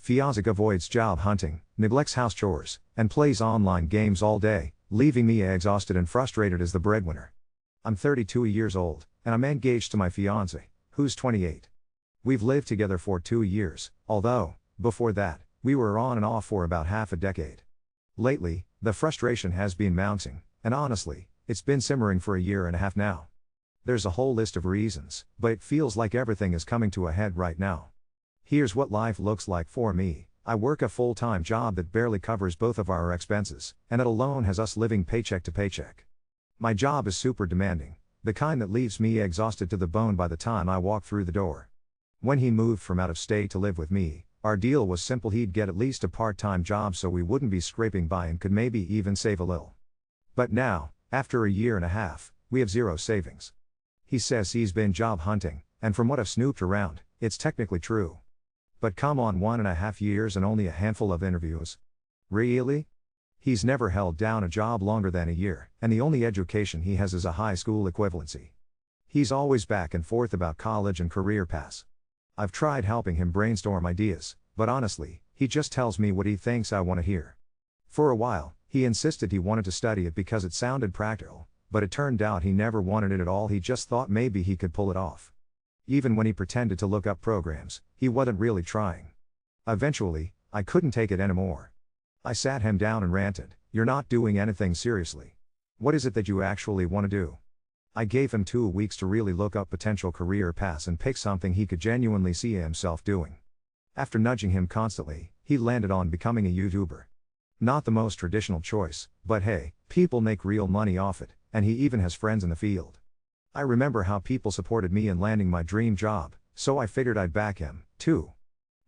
Fiancé avoids job hunting, neglects house chores, and plays online games all day, leaving me exhausted and frustrated as the breadwinner. I'm 32 years old, and I'm engaged to my fiancé, who's 28. We've lived together for 2 years, although, before that, we were on and off for about half a decade. Lately, the frustration has been mounting, and honestly, it's been simmering for a year and a half now. There's a whole list of reasons, but it feels like everything is coming to a head right now. Here's what life looks like for me. I work a full-time job that barely covers both of our expenses, and it alone has us living paycheck to paycheck. My job is super demanding, the kind that leaves me exhausted to the bone by the time I walk through the door. When he moved from out of state to live with me, our deal was simple: he'd get at least a part-time job so we wouldn't be scraping by and could maybe even save a little. But now, after a year and a half, we have zero savings. He says he's been job hunting, and from what I've snooped around, it's technically true. But come on, 1.5 years and only a handful of interviews? Really? He's never held down a job longer than a year, and the only education he has is a high school equivalency. He's always back and forth about college and career paths. I've tried helping him brainstorm ideas, but honestly, he just tells me what he thinks I want to hear. For a while, he insisted he wanted to study it because it sounded practical, but it turned out he never wanted it at all. He just thought maybe he could pull it off. Even when he pretended to look up programs, he wasn't really trying. Eventually, I couldn't take it anymore. I sat him down and ranted, "You're not doing anything seriously. What is it that you actually want to do?" I gave him 2 weeks to really look up potential career paths and pick something he could genuinely see himself doing. After nudging him constantly, he landed on becoming a YouTuber. Not the most traditional choice, but hey, people make real money off it, and he even has friends in the field. I remember how people supported me in landing my dream job, so I figured I'd back him, too.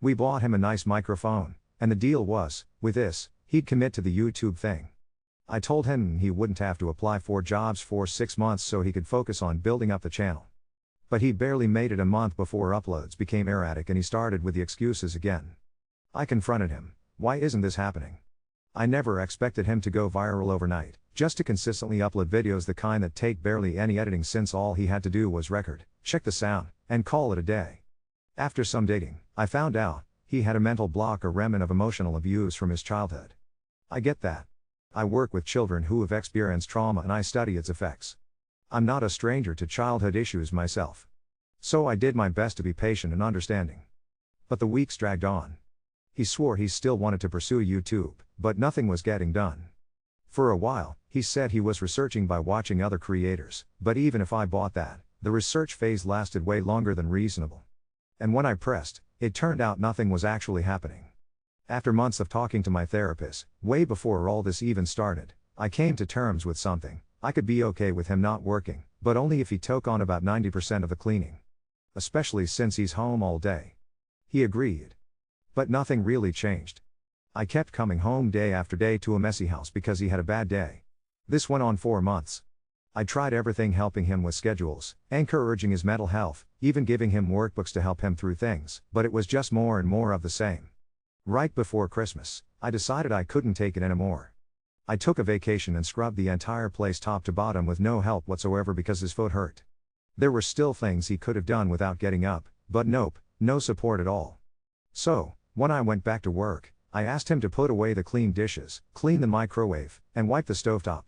We bought him a nice microphone, and the deal was, with this, he'd commit to the YouTube thing. I told him he wouldn't have to apply for jobs for 6 months so he could focus on building up the channel. But he barely made it a month before uploads became erratic and he started with the excuses again. I confronted him. Why isn't this happening? I never expected him to go viral overnight, just to consistently upload videos the kind that take barely any editing, since all he had to do was record, check the sound, and call it a day. After some digging, I found out he had a mental block, a remnant of emotional abuse from his childhood. I get that. I work with children who have experienced trauma and I study its effects. I'm not a stranger to childhood issues myself. So I did my best to be patient and understanding. But the weeks dragged on. He swore he still wanted to pursue YouTube, but nothing was getting done. For a while, he said he was researching by watching other creators, but even if I bought that, the research phase lasted way longer than reasonable. And when I pressed, it turned out nothing was actually happening. After months of talking to my therapist, way before all this even started, I came to terms with something. I could be okay with him not working, but only if he took on about 90% of the cleaning. Especially since he's home all day. He agreed. But nothing really changed. I kept coming home day after day to a messy house because he had a bad day. This went on for months. I tried everything, helping him with schedules, encouraging his mental health, even giving him workbooks to help him through things, but it was just more and more of the same. Right before Christmas, I decided I couldn't take it anymore. I took a vacation and scrubbed the entire place top to bottom with no help whatsoever because his foot hurt. There were still things he could have done without getting up, but nope, no support at all. So, when I went back to work, I asked him to put away the clean dishes, clean the microwave, and wipe the stovetop.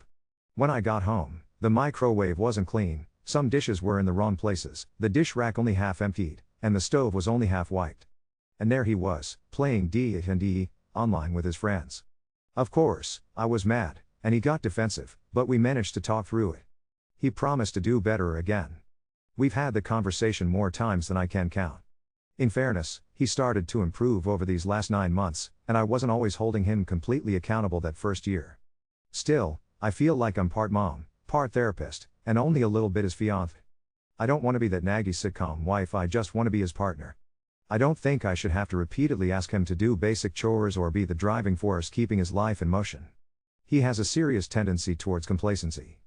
When I got home, the microwave wasn't clean, some dishes were in the wrong places, the dish rack only half emptied, and the stove was only half wiped. And there he was, playing D&D online with his friends. Of course, I was mad, and he got defensive, but we managed to talk through it. He promised to do better again. We've had the conversation more times than I can count. In fairness, he started to improve over these last 9 months, and I wasn't always holding him completely accountable that first year. Still, I feel like I'm part mom, part therapist, and only a little bit his fiancé. I don't want to be that naggy sitcom wife, I just want to be his partner. I don't think I should have to repeatedly ask him to do basic chores or be the driving force keeping his life in motion. He has a serious tendency towards complacency.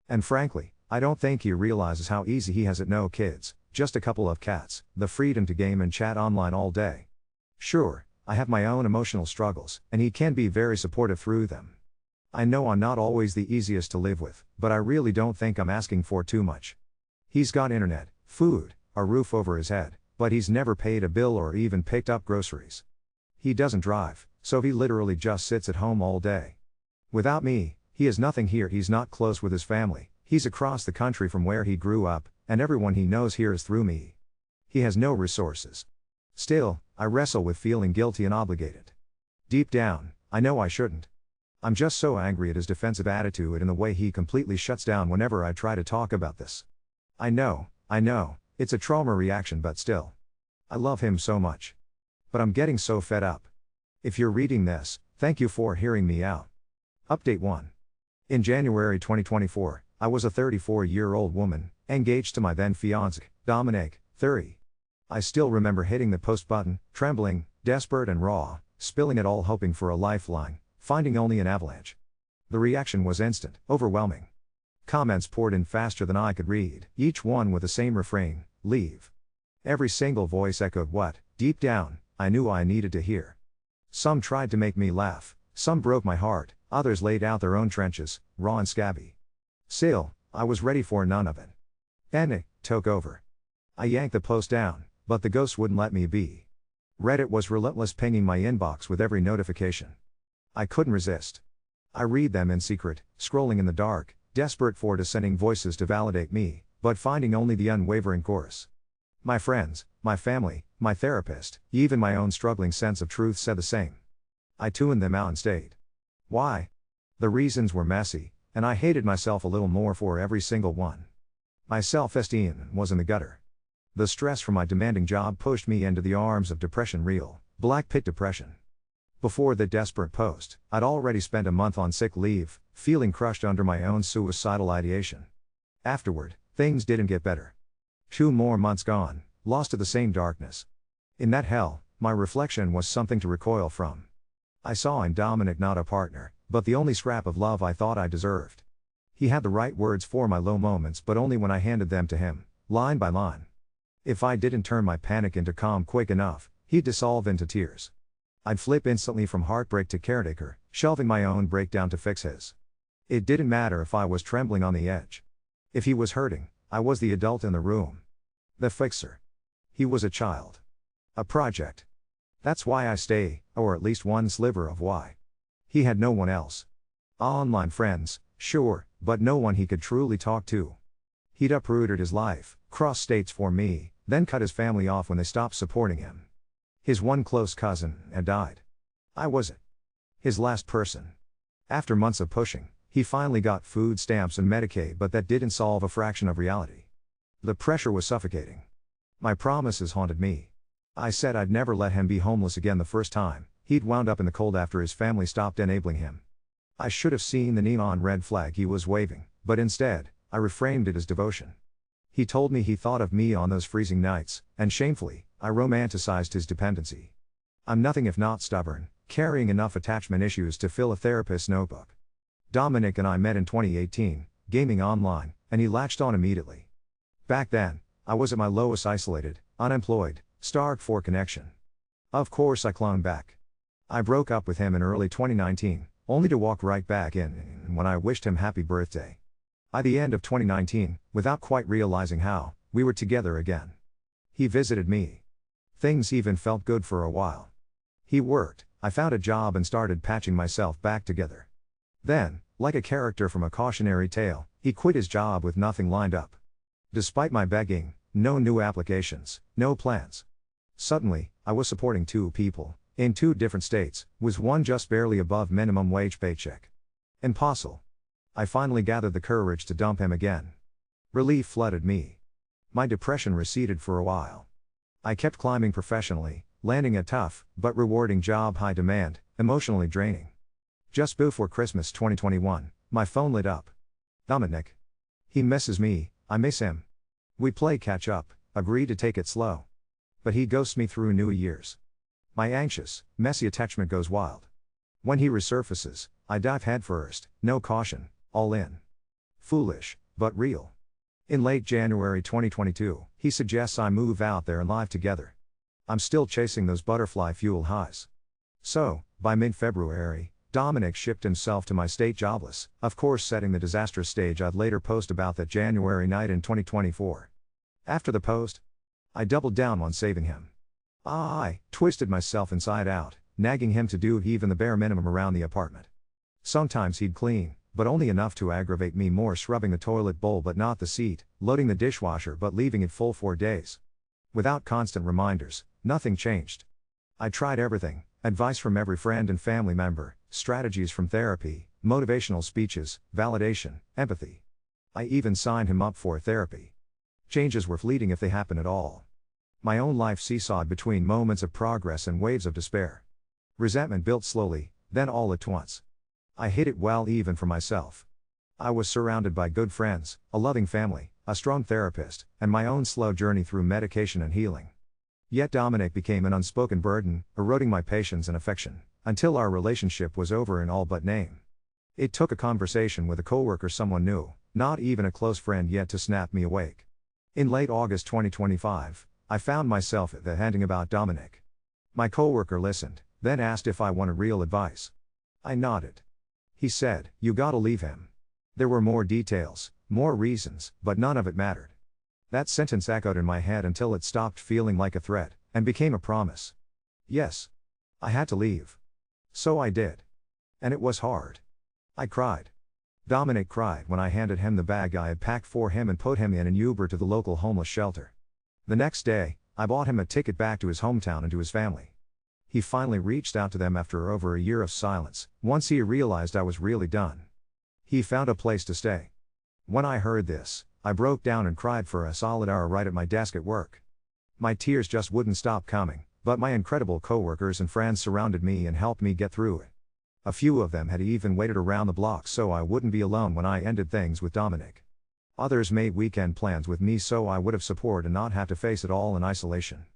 And frankly, I don't think he realizes how easy he has it. No kids, just a couple of cats, the freedom to game and chat online all day. Sure, I have my own emotional struggles, and he can be very supportive through them. I know I'm not always the easiest to live with, but I really don't think I'm asking for too much. He's got internet, food, a roof over his head, but he's never paid a bill or even picked up groceries. He doesn't drive, so he literally just sits at home all day. Without me, he has nothing here. He's not close with his family, he's across the country from where he grew up, and everyone he knows here is through me. He has no resources. Still, I wrestle with feeling guilty and obligated. Deep down, I know I shouldn't. I'm just so angry at his defensive attitude and the way he completely shuts down whenever I try to talk about this. I know, it's a trauma reaction, but still. I love him so much. But I'm getting so fed up. If you're reading this, thank you for hearing me out. Update 1. In January 2024, I was a 34-year-old woman, engaged to my then fiancé, Dominic, 30. I still remember hitting the post button, trembling, desperate and raw, spilling it all hoping for a lifeline, finding only an avalanche. The reaction was instant, overwhelming. Comments poured in faster than I could read, each one with the same refrain, leave. Every single voice echoed what, deep down, I knew I needed to hear. Some tried to make me laugh, some broke my heart, others laid out their own trenches, raw and scabby. Still, I was ready for none of it. Panic took over. I yanked the post down, but the ghost wouldn't let me be. Reddit was relentless, pinging my inbox with every notification. I couldn't resist. I read them in secret, scrolling in the dark, desperate for dissenting voices to validate me, but finding only the unwavering chorus. My friends, my family, my therapist, even my own struggling sense of truth said the same. I tuned them out and stayed. Why? The reasons were messy, and I hated myself a little more for every single one. My self-esteem was in the gutter. The stress from my demanding job pushed me into the arms of depression, real, black pit depression. Before the desperate post, I'd already spent a month on sick leave, feeling crushed under my own suicidal ideation. Afterward, things didn't get better. 2 more months gone, lost to the same darkness. In that hell, my reflection was something to recoil from. I saw in Dominic not a partner, but the only scrap of love I thought I deserved. He had the right words for my low moments, but only when I handed them to him, line by line. If I didn't turn my panic into calm quick enough, he'd dissolve into tears. I'd flip instantly from heartbreak to caretaker, shelving my own breakdown to fix his. It didn't matter if I was trembling on the edge. If he was hurting, I was the adult in the room. The fixer. He was a child. A project. That's why I stay, or at least one sliver of why. He had no one else. Online friends, sure, but no one he could truly talk to. He'd uprooted his life, crossed states for me, then cut his family off when they stopped supporting him. His one close cousin had died. I was it. His last person. After months of pushing, he finally got food stamps and Medicaid, but that didn't solve a fraction of reality. The pressure was suffocating. My promises haunted me. I said I'd never let him be homeless again the first time. He'd wound up in the cold after his family stopped enabling him. I should have seen the neon red flag he was waving, but instead, I reframed it as devotion. He told me he thought of me on those freezing nights, and shamefully, I romanticized his dependency. I'm nothing if not stubborn, carrying enough attachment issues to fill a therapist's notebook. Dominic and I met in 2018, gaming online, and he latched on immediately. Back then, I was at my lowest, isolated, unemployed, starved for connection. Of course I clung back. I broke up with him in early 2019, only to walk right back in when I wished him happy birthday. By the end of 2019, without quite realizing how, we were together again. He visited me. Things even felt good for a while. He worked, I found a job and started patching myself back together. Then, like a character from a cautionary tale, he quit his job with nothing lined up. Despite my begging, no new applications, no plans. Suddenly, I was supporting 2 people, in 2 different states, with one just barely above minimum wage paycheck. Impossible. I finally gathered the courage to dump him again. Relief flooded me. My depression receded for a while. I kept climbing professionally, landing a tough, but rewarding job, high demand, emotionally draining. Just before Christmas 2021, my phone lit up. Dominic. He misses me, I miss him. We play catch up, agree to take it slow. But he ghosts me through New Year's. My anxious, messy attachment goes wild. When he resurfaces, I dive headfirst, no caution, all in. Foolish, but real. In late January 2022, he suggests I move out there and live together. I'm still chasing those butterfly fuel highs. So, by mid-February, Dominic shipped himself to my state jobless, of course setting the disastrous stage I'd later post about that January night in 2024. After the post, I doubled down on saving him. I twisted myself inside out, nagging him to do even the bare minimum around the apartment. Sometimes he'd clean, but only enough to aggravate me more, scrubbing the toilet bowl but not the seat, loading the dishwasher but leaving it full for days. Without constant reminders, nothing changed. I tried everything, advice from every friend and family member, strategies from therapy, motivational speeches, validation, empathy. I even signed him up for therapy. Changes were fleeting if they happen at all. My own life seesawed between moments of progress and waves of despair. Resentment built slowly, then all at once. I hid it well even for myself. I was surrounded by good friends, a loving family, a strong therapist, and my own slow journey through medication and healing. Yet Dominic became an unspoken burden, eroding my patience and affection, until our relationship was over in all but name. It took a conversation with a coworker someone knew, not even a close friend yet, to snap me awake. In late August 2025, I found myself venting about Dominic. My coworker listened, then asked if I wanted real advice. I nodded. He said, "You gotta leave him." There were more details, more reasons, but none of it mattered. That sentence echoed in my head until it stopped feeling like a threat, and became a promise. Yes. I had to leave. So I did. And it was hard. I cried. Dominic cried when I handed him the bag I had packed for him and put him in an Uber to the local homeless shelter. The next day, I bought him a ticket back to his hometown and to his family. He finally reached out to them after over a year of silence, once he realized I was really done. He found a place to stay. When I heard this, I broke down and cried for a solid hour right at my desk at work. My tears just wouldn't stop coming, but my incredible coworkers and friends surrounded me and helped me get through it. A few of them had even waited around the block so I wouldn't be alone when I ended things with Dominic. Others made weekend plans with me so I would have support and not have to face it all in isolation.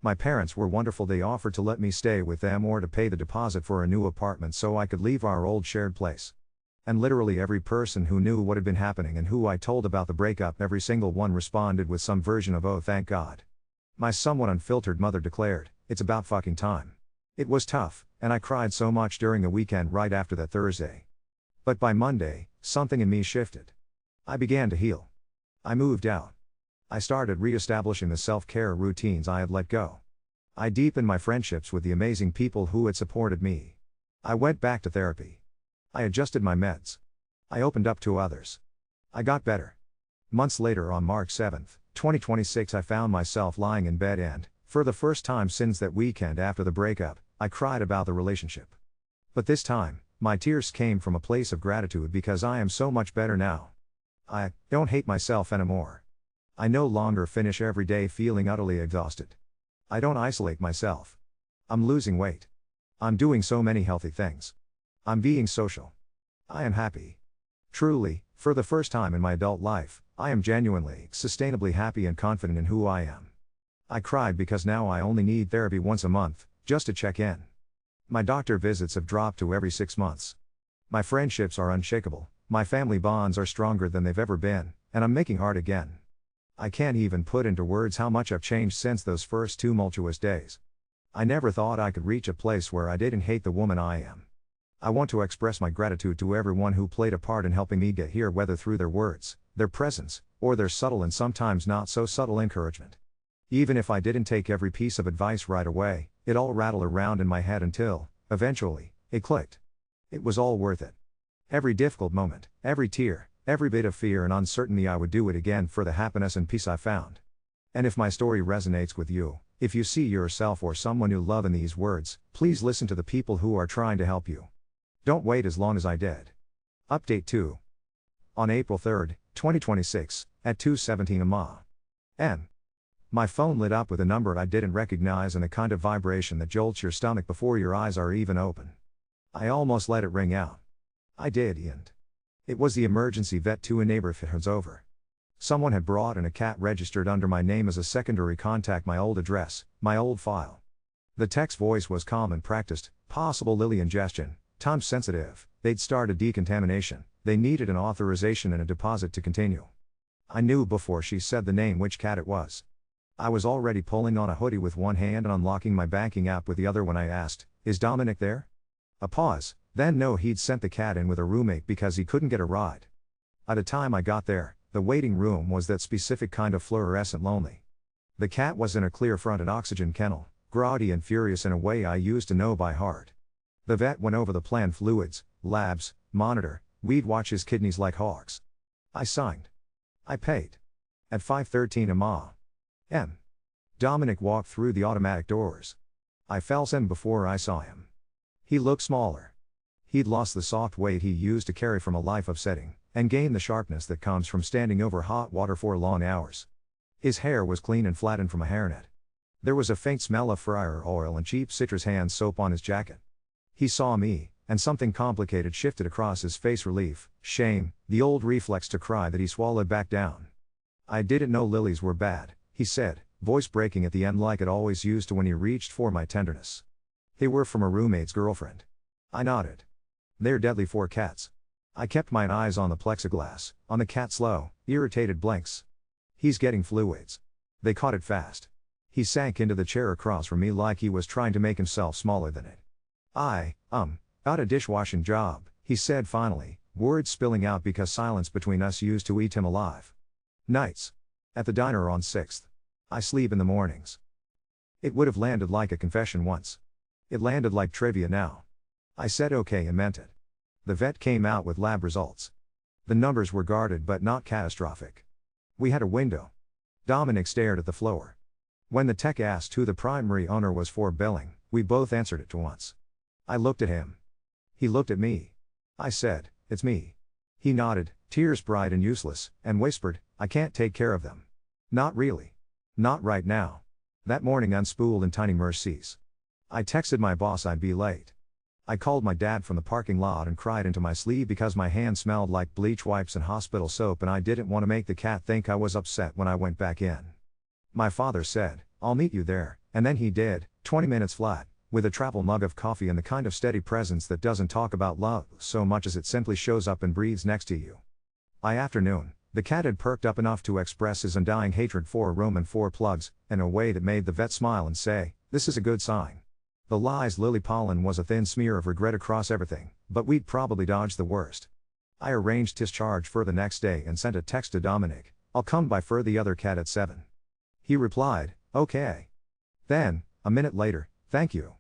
My parents were wonderful. They offered to let me stay with them or to pay the deposit for a new apartment so I could leave our old shared place. And literally every person who knew what had been happening and who I told about the breakup, every single one responded with some version of "oh thank God." My somewhat unfiltered mother declared, "It's about fucking time." It was tough, and I cried so much during the weekend right after that Thursday. But by Monday, something in me shifted. I began to heal. I moved out. I started re-establishing the self-care routines I had let go. I deepened my friendships with the amazing people who had supported me. I went back to therapy. I adjusted my meds. I opened up to others. I got better. Months later, on March 7, 2026, I found myself lying in bed and, for the first time since that weekend after the breakup, I cried about the relationship. But this time, my tears came from a place of gratitude because I am so much better now. I don't hate myself anymore. I no longer finish every day feeling utterly exhausted. I don't isolate myself. I'm losing weight. I'm doing so many healthy things. I'm being social. I am happy. Truly, for the first time in my adult life, I am genuinely, sustainably happy and confident in who I am. I cried because now I only need therapy once a month, just to check in. My doctor visits have dropped to every 6 months. My friendships are unshakable, my family bonds are stronger than they've ever been, and I'm making art again. I can't even put into words how much I've changed since those first tumultuous days. I never thought I could reach a place where I didn't hate the woman I am. I want to express my gratitude to everyone who played a part in helping me get here, whether through their words, their presence, or their subtle and sometimes not so subtle encouragement. Even if I didn't take every piece of advice right away, it all rattled around in my head until, eventually, it clicked. It was all worth it. Every difficult moment, every tear, every bit of fear and uncertainty, I would do it again for the happiness and peace I found. And if my story resonates with you, if you see yourself or someone you love in these words, please listen to the people who are trying to help you. Don't wait as long as I did. Update 2. On April 3, 2026, at 2:17 am. My phone lit up with a number I didn't recognize and a kind of vibration that jolts your stomach before your eyes are even open. I almost let it ring out. I did, and it was the emergency vet to a neighborhood's over. Someone had brought in a cat registered under my name as a secondary contact, my old address, my old file. The text voice was calm and practiced, possible Lily ingestion, time sensitive, they'd start a decontamination, they needed an authorization and a deposit to continue. I knew before she said the name which cat it was. I was already pulling on a hoodie with one hand and unlocking my banking app with the other when I asked, "Is Dominic there?" A pause, then no, he'd sent the cat in with a roommate because he couldn't get a ride. By the time I got there, the waiting room was that specific kind of fluorescent lonely. The cat was in a clear fronted oxygen kennel, groggy and furious in a way I used to know by heart. The vet went over the planned fluids, labs, monitor, we'd watch his kidneys like hawks. I signed. I paid. At 5:13 am. Dominic walked through the automatic doors. I fell in before I saw him. He looked smaller. He'd lost the soft weight he used to carry from a life of setting, and gained the sharpness that comes from standing over hot water for long hours. His hair was clean and flattened from a hairnet. There was a faint smell of fryer oil and cheap citrus hand soap on his jacket. He saw me, and something complicated shifted across his face: relief, shame, the old reflex to cry that he swallowed back down. I didn't know lilies were bad, he said, voice breaking at the end like it always used to when he reached for my tenderness. They were from a roommate's girlfriend. I nodded. They're deadly for cats. I kept my eyes on the plexiglass, on the cat's slow, irritated blinks. He's getting fluids. They caught it fast. He sank into the chair across from me like he was trying to make himself smaller than it. Got a dishwashing job, he said finally, words spilling out because silence between us used to eat him alive. Nights. At the diner on 6th. I sleep in the mornings. It would have landed like a confession once. It landed like trivia now. I said okay and meant it. The vet came out with lab results. The numbers were guarded but not catastrophic. We had a window. Dominic stared at the floor. When the tech asked who the primary owner was for billing, we both answered it at once. I looked at him. He looked at me. I said, "It's me." He nodded, tears bright and useless, and whispered, "I can't take care of them. Not really. Not right now." That morning unspooled in tiny mercies. I texted my boss I'd be late. I called my dad from the parking lot and cried into my sleeve because my hand smelled like bleach wipes and hospital soap, and I didn't want to make the cat think I was upset when I went back in. My father said, "I'll meet you there," and then he did, 20 minutes flat, with a travel mug of coffee and the kind of steady presence that doesn't talk about love so much as it simply shows up and breathes next to you. By afternoon, the cat had perked up enough to express his undying hatred for Roman 4 plugs, in a way that made the vet smile and say, "This is a good sign." The lies lily pollen was a thin smear of regret across everything, but we'd probably dodged the worst. I arranged discharge for the next day and sent a text to Dominic, "I'll come by for the other cat at 7. He replied, "Okay." Then, a minute later, "Thank you."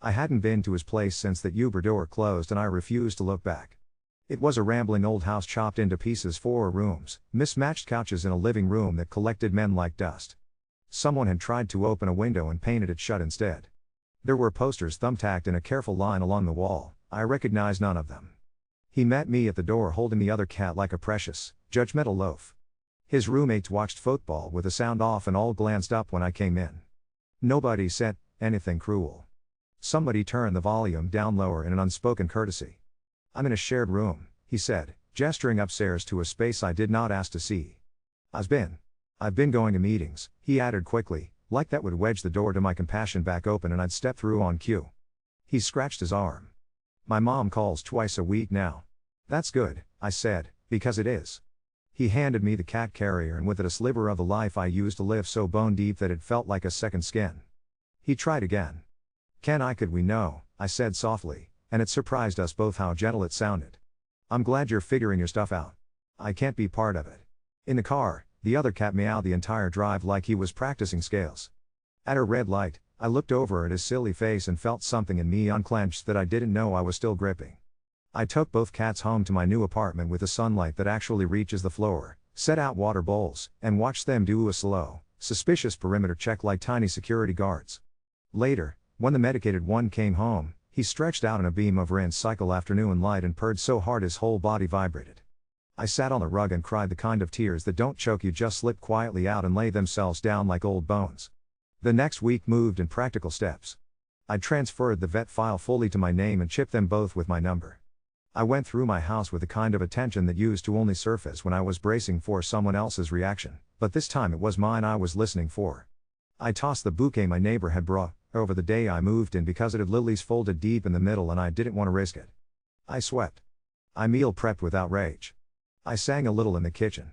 I hadn't been to his place since that Uber door closed, and I refused to look back. It was a rambling old house chopped into pieces, 4 rooms, mismatched couches in a living room that collected men like dust. Someone had tried to open a window and painted it shut instead. There were posters thumbtacked in a careful line along the wall. I recognized none of them. He met me at the door holding the other cat like a precious, judgmental loaf. His roommates watched football with the sound off and all glanced up when I came in. Nobody said anything cruel. Somebody turned the volume down lower in an unspoken courtesy. "I'm in a shared room," he said, gesturing upstairs to a space I did not ask to see. I've been going to meetings," he added quickly, like that would wedge the door to my compassion back open and I'd step through on cue. He scratched his arm. "My mom calls twice a week now." "That's good," I said, "because it is." He handed me the cat carrier and with it a sliver of the life I used to live so bone deep that it felt like a second skin. He tried again. Could we know," I said softly, and it surprised us both how gentle it sounded. "I'm glad you're figuring your stuff out. I can't be part of it." In the car, the other cat meowed the entire drive like he was practicing scales. At a red light, I looked over at his silly face and felt something in me unclenched that I didn't know I was still gripping. I took both cats home to my new apartment with the sunlight that actually reaches the floor, set out water bowls, and watched them do a slow, suspicious perimeter check like tiny security guards. Later, when the medicated one came home, he stretched out in a beam of rinse cycle afternoon light and purred so hard his whole body vibrated. I sat on the rug and cried the kind of tears that don't choke you, just slip quietly out and lay themselves down like old bones. The next week moved in practical steps. I transferred the vet file fully to my name and chipped them both with my number. I went through my house with the kind of attention that used to only surface when I was bracing for someone else's reaction, but this time it was mine I was listening for. I tossed the bouquet my neighbor had brought over the day I moved in because it had lilies folded deep in the middle and I didn't want to risk it. I swept. I meal prepped without rage. I sang a little in the kitchen.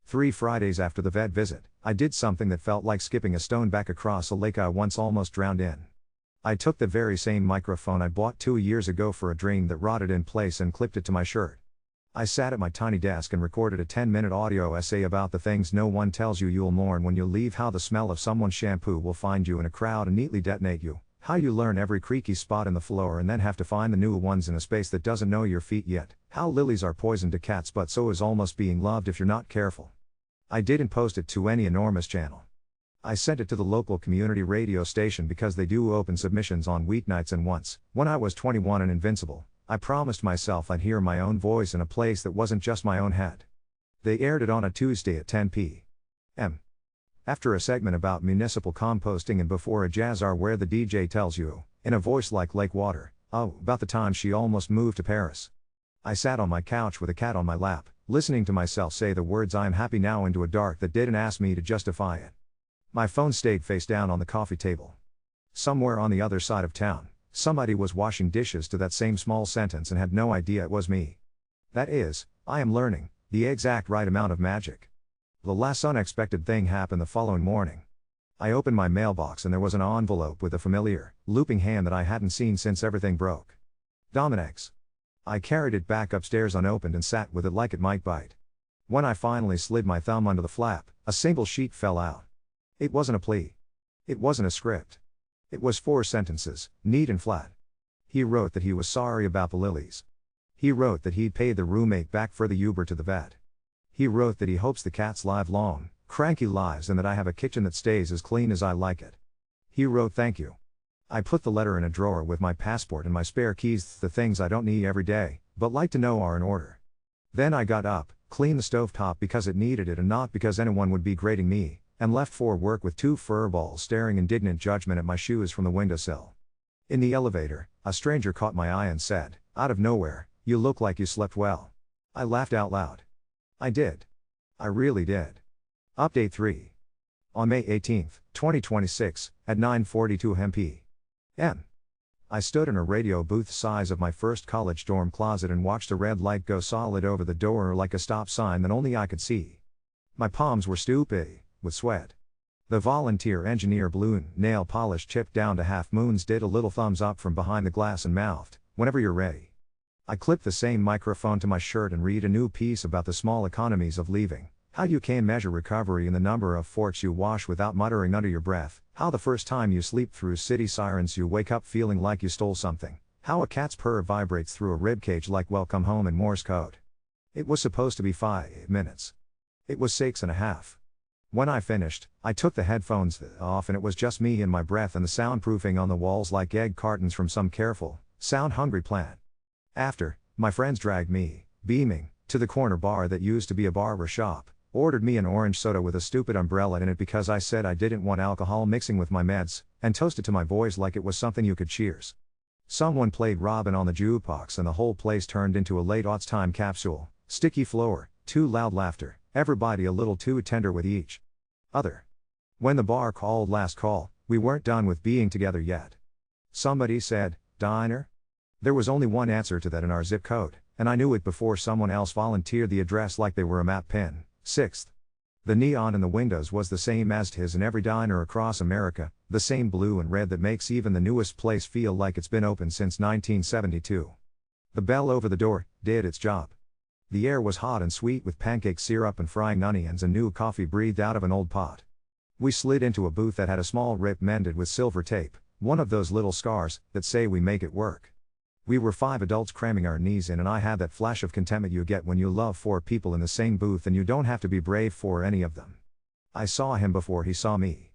3 Fridays after the vet visit, I did something that felt like skipping a stone back across a lake I once almost drowned in. I took the very same microphone I bought 2 years ago for a dream that rotted in place and clipped it to my shirt. I sat at my tiny desk and recorded a 10-minute audio essay about the things no one tells you you'll mourn when you leave, how the smell of someone's shampoo will find you in a crowd and neatly detonate you, how you learn every creaky spot in the floor and then have to find the new ones in a space that doesn't know your feet yet, how lilies are poison to cats but so is almost being loved if you're not careful. I didn't post it to any enormous channel. I sent it to the local community radio station because they do open submissions on weeknights, and once, when I was 21 and invincible, I promised myself I'd hear my own voice in a place that wasn't just my own head. They aired it on a Tuesday at 10 p.m. After a segment about municipal composting and before a jazzar where the DJ tells you, in a voice like lake water, about the time she almost moved to Paris. I sat on my couch with a cat on my lap, listening to myself say the words "I am happy now" into a dark that didn't ask me to justify it. My phone stayed face down on the coffee table. Somewhere on the other side of town, somebody was washing dishes to that same small sentence and had no idea it was me. That is, I am learning the exact right amount of magic. The last unexpected thing happened the following morning. I opened my mailbox and there was an envelope with a familiar, looping hand that I hadn't seen since everything broke. Dominique's. I carried it back upstairs unopened and sat with it like it might bite. When I finally slid my thumb under the flap, a single sheet fell out. It wasn't a plea. It wasn't a script. It was 4 sentences, neat and flat. He wrote that he was sorry about the lilies. He wrote that he'd paid the roommate back for the Uber to the vet. He wrote that he hopes the cats live long, cranky lives and that I have a kitchen that stays as clean as I like it. He wrote thank you. I put the letter in a drawer with my passport and my spare keys, the things I don't need every day, but like to know are in order. Then I got up, cleaned the stovetop because it needed it and not because anyone would be grading me, and left for work with 2 furballs staring indignant judgment at my shoes from the windowsill. In the elevator, a stranger caught my eye and said, out of nowhere, "You look like you slept well." I laughed out loud. I did. I really did. Update 3. On May 18, 2026, at 9:42 p.m. I stood in a radio booth size of my first college dorm closet and watched a red light go solid over the door like a stop sign that only I could see. My palms were stupid with sweat. The volunteer engineer blue nail polish chipped down to half moons did a little thumbs up from behind the glass and mouthed, "Whenever you're ready." I clipped the same microphone to my shirt and read a new piece about the small economies of leaving, how you can measure recovery in the number of forks you wash without muttering under your breath, how the first time you sleep through city sirens you wake up feeling like you stole something, how a cat's purr vibrates through a ribcage like "Welcome home" in Morse code. It was supposed to be 5 minutes. It was 6.5. When I finished, I took the headphones off and it was just me and my breath and the soundproofing on the walls like egg cartons from some careful, sound-hungry plant. After, my friends dragged me, beaming, to the corner bar that used to be a barber shop, ordered me an orange soda with a stupid umbrella in it because I said I didn't want alcohol mixing with my meds, and toasted to my boys like it was something you could cheers. Someone played Robin on the jukebox and the whole place turned into a late-aughts time capsule, sticky floor, too loud laughter, everybody a little too tender with each other. When the bar called last call, we weren't done with being together yet. Somebody said, "Diner?" There was only one answer to that in our zip code, and I knew it before someone else volunteered the address like they were a map pin. 6th. The neon in the windows was the same as his in every diner across America, the same blue and red that makes even the newest place feel like it's been open since 1972. The bell over the door did its job. The air was hot and sweet with pancake syrup and frying onions and new coffee breathed out of an old pot. We slid into a booth that had a small rip mended with silver tape, one of those little scars that say we make it work. We were 5 adults cramming our knees in and I had that flash of contentment you get when you love 4 people in the same booth and you don't have to be brave for any of them. I saw him before he saw me.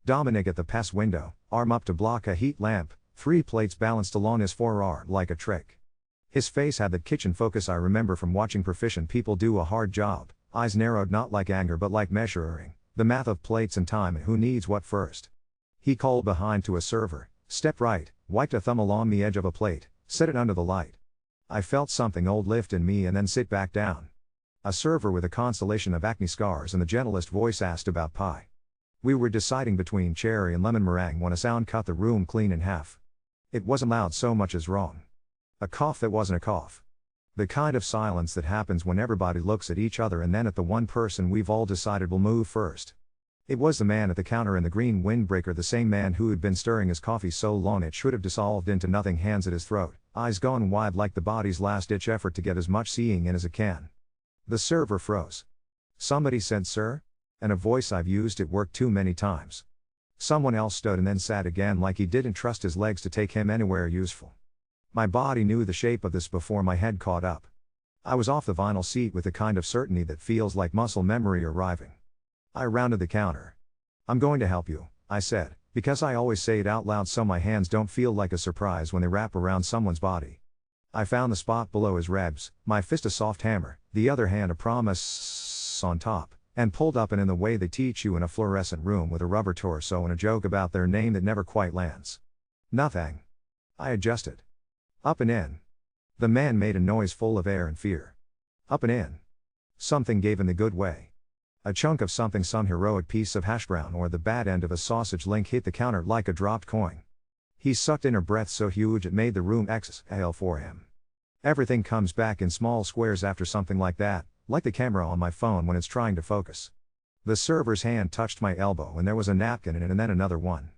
Dominic at the pass window, arm up to block a heat lamp, 3 plates balanced along his forearm like a trick. His face had that kitchen focus I remember from watching proficient people do a hard job, eyes narrowed not like anger but like measuring, the math of plates and time and who needs what first. He called behind to a server, stepped right, wiped a thumb along the edge of a plate, set it under the light. I felt something old lift in me and then sit back down. A server with a constellation of acne scars and the gentlest voice asked about pie. We were deciding between cherry and lemon meringue when a sound cut the room clean in half. It wasn't loud so much as wrong. A cough that wasn't a cough. The kind of silence that happens when everybody looks at each other and then at the one person we've all decided will move first. It was the man at the counter in the green windbreaker, the same man who had been stirring his coffee so long it should have dissolved into nothing, hands at his throat, eyes gone wide like the body's last-ditch effort to get as much seeing in as it can. The server froze. "Somebody said, sir?" And a voice I've used at work too many times. Someone else stood and then sat again like he didn't trust his legs to take him anywhere useful. My body knew the shape of this before my head caught up. I was off the vinyl seat with the kind of certainty that feels like muscle memory arriving. I rounded the counter. "I'm going to help you," I said, because I always say it out loud so my hands don't feel like a surprise when they wrap around someone's body. I found the spot below his ribs, my fist a soft hammer, the other hand a promise on top, and pulled up and in the way they teach you in a fluorescent room with a rubber torso and a joke about their name that never quite lands. "Nothing." I adjusted. "Up and in." The man made a noise full of air and fear. "Up and in." Something gave in the good way. A chunk of something, some heroic piece of hash brown or the bad end of a sausage link, hit the counter like a dropped coin. He sucked in a breath so huge it made the room exhale for him. Everything comes back in small squares after something like that, like the camera on my phone when it's trying to focus. The server's hand touched my elbow and there was a napkin in it and then another one.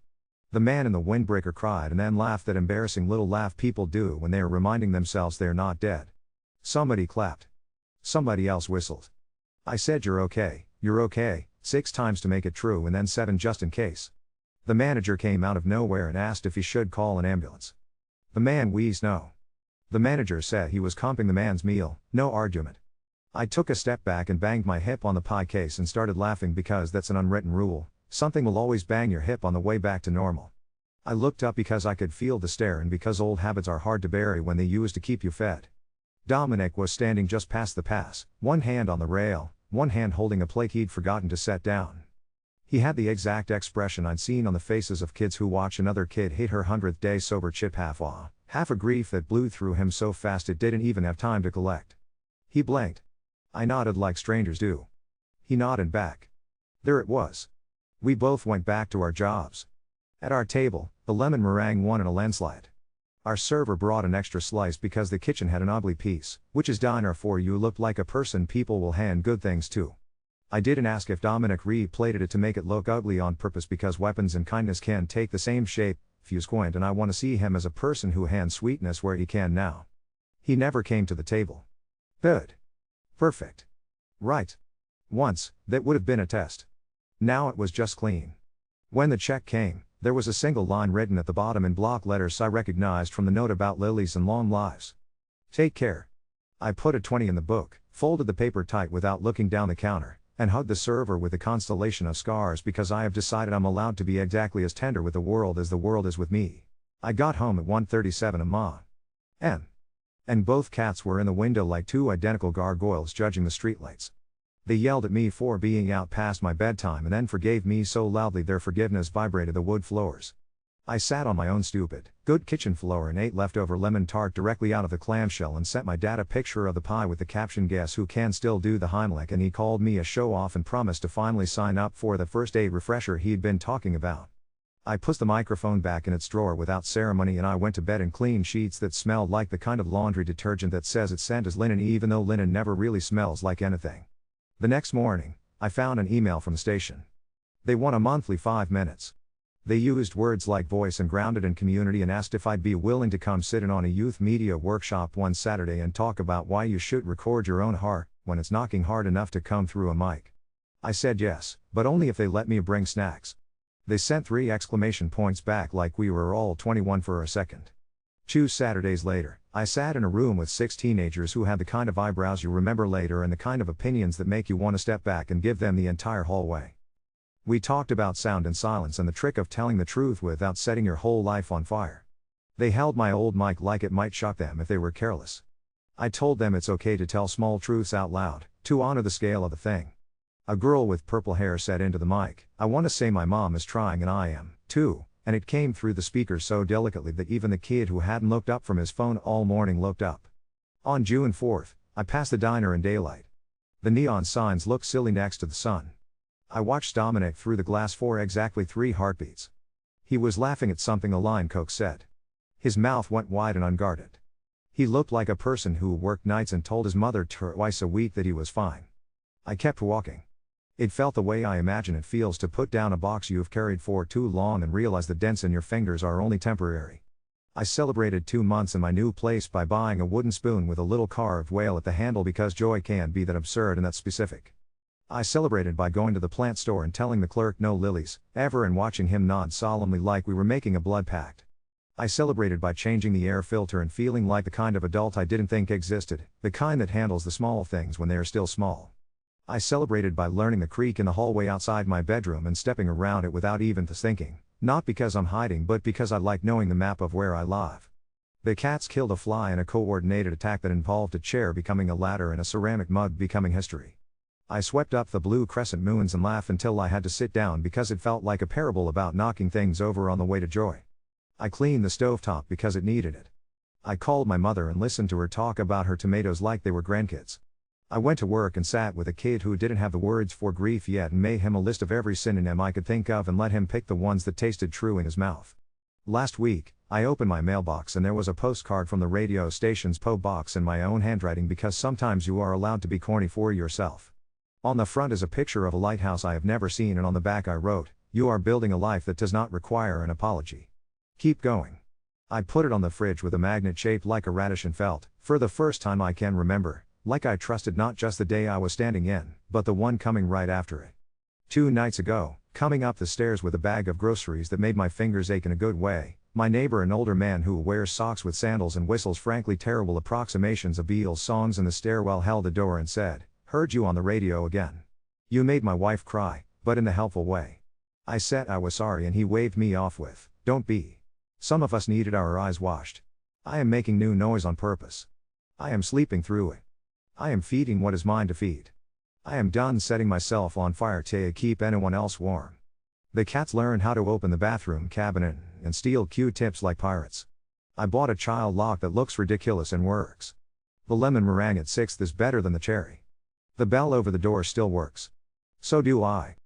The man in the windbreaker cried and then laughed, that embarrassing little laugh people do when they are reminding themselves they're not dead. Somebody clapped. Somebody else whistled. I said, you're okay, 6 times to make it true and then 7 just in case. The manager came out of nowhere and asked if he should call an ambulance. The man wheezed no. The manager said he was comping the man's meal, no argument. I took a step back and banged my hip on the pie case and started laughing because that's an unwritten rule, something will always bang your hip on the way back to normal. I looked up because I could feel the stare and because old habits are hard to bury when they used to keep you fed. Dominic was standing just past the pass, one hand on the rail, one hand holding a plate he'd forgotten to set down. He had the exact expression I'd seen on the faces of kids who watch another kid hit her 100th day sober chip, half awe, half a grief that blew through him so fast it didn't even have time to collect. He blinked. I nodded like strangers do. He nodded back. There it was. We both went back to our jobs. At our table, the lemon meringue won in a landslide. Our server brought an extra slice because the kitchen had an ugly piece, which is diner for you, looked like a person people will hand good things to. I didn't ask if Dominic replated it to make it look ugly on purpose because weapons and kindness can take the same shape, fuse quaint, and I want to see him as a person who hands sweetness where he can now. He never came to the table. Good. Perfect. Right. Once, that would have been a test. Now it was just clean. When the check came, there was a single line written at the bottom in block letters I recognized from the note about lilies and long lives. Take care. I put a 20 in the book, folded the paper tight without looking down the counter, and hugged the server with a constellation of scars because I have decided I'm allowed to be exactly as tender with the world as the world is with me. I got home at 1:37 am. And both cats were in the window like 2 identical gargoyles judging the streetlights. They yelled at me for being out past my bedtime and then forgave me so loudly their forgiveness vibrated the wood floors. I sat on my own stupid, good kitchen floor and ate leftover lemon tart directly out of the clamshell and sent my dad a picture of the pie with the caption, "Guess who can still do the Heimlich," and he called me a show-off and promised to finally sign up for the first aid refresher he'd been talking about. I put the microphone back in its drawer without ceremony and I went to bed in clean sheets that smelled like the kind of laundry detergent that says it's scent as linen even though linen never really smells like anything. The next morning, I found an email from the station. They want a monthly 5 minutes. They used words like voice and grounded and community and asked if I'd be willing to come sit in on a youth media workshop one Saturday and talk about why you should record your own heart when it's knocking hard enough to come through a mic. I said yes, but only if they let me bring snacks. They sent 3 exclamation points back like we were all 21 for a second. 2 Saturdays later, I sat in a room with 6 teenagers who had the kind of eyebrows you remember later and the kind of opinions that make you want to step back and give them the entire hallway. We talked about sound and silence and the trick of telling the truth without setting your whole life on fire. They held my old mic like it might shock them if they were careless. I told them it's okay to tell small truths out loud, to honor the scale of the thing. A girl with purple hair said into the mic, "I want to say my mom is trying and I am, too," and it came through the speakers so delicately that even the kid who hadn't looked up from his phone all morning looked up. On June 4th, I passed the diner in daylight. The neon signs looked silly next to the sun. I watched Dominic through the glass for exactly 3 heartbeats. He was laughing at something a line cook said. His mouth went wide and unguarded. He looked like a person who worked nights and told his mother twice a week that he was fine. I kept walking. It felt the way I imagine it feels to put down a box you have carried for too long and realize the dents in your fingers are only temporary. I celebrated 2 months in my new place by buying a wooden spoon with a little carved whale at the handle because joy can be that absurd and that specific. I celebrated by going to the plant store and telling the clerk no lilies, ever, and watching him nod solemnly like we were making a blood pact. I celebrated by changing the air filter and feeling like the kind of adult I didn't think existed, the kind that handles the small things when they are still small. I celebrated by learning the creak in the hallway outside my bedroom and stepping around it without even thinking, not because I'm hiding but because I like knowing the map of where I live. The cats killed a fly in a coordinated attack that involved a chair becoming a ladder and a ceramic mug becoming history. I swept up the blue crescent moons and laughed until I had to sit down because it felt like a parable about knocking things over on the way to joy. I cleaned the stovetop because it needed it. I called my mother and listened to her talk about her tomatoes like they were grandkids. I went to work and sat with a kid who didn't have the words for grief yet and made him a list of every synonym I could think of and let him pick the ones that tasted true in his mouth. Last week, I opened my mailbox and there was a postcard from the radio station's PO box in my own handwriting because sometimes you are allowed to be corny for yourself. On the front is a picture of a lighthouse I have never seen and on the back I wrote, "You are building a life that does not require an apology. Keep going." I put it on the fridge with a magnet shaped like a radish and felt, for the first time I can remember, like I trusted not just the day I was standing in, but the one coming right after it. 2 nights ago, coming up the stairs with a bag of groceries that made my fingers ache in a good way, my neighbor, an older man who wears socks with sandals and whistles frankly terrible approximations of Beatles songs in the stairwell, held the door and said, "Heard you on the radio again. You made my wife cry, but in the helpful way." I said I was sorry and he waved me off with, "Don't be. Some of us needed our eyes washed. I am making new noise on purpose. I am sleeping through it. I am feeding what is mine to feed. I am done setting myself on fire to keep anyone else warm." The cats learned how to open the bathroom cabinet and steal Q-tips like pirates. I bought a child lock that looks ridiculous and works. The lemon meringue at 6th is better than the cherry. The bell over the door still works. So do I.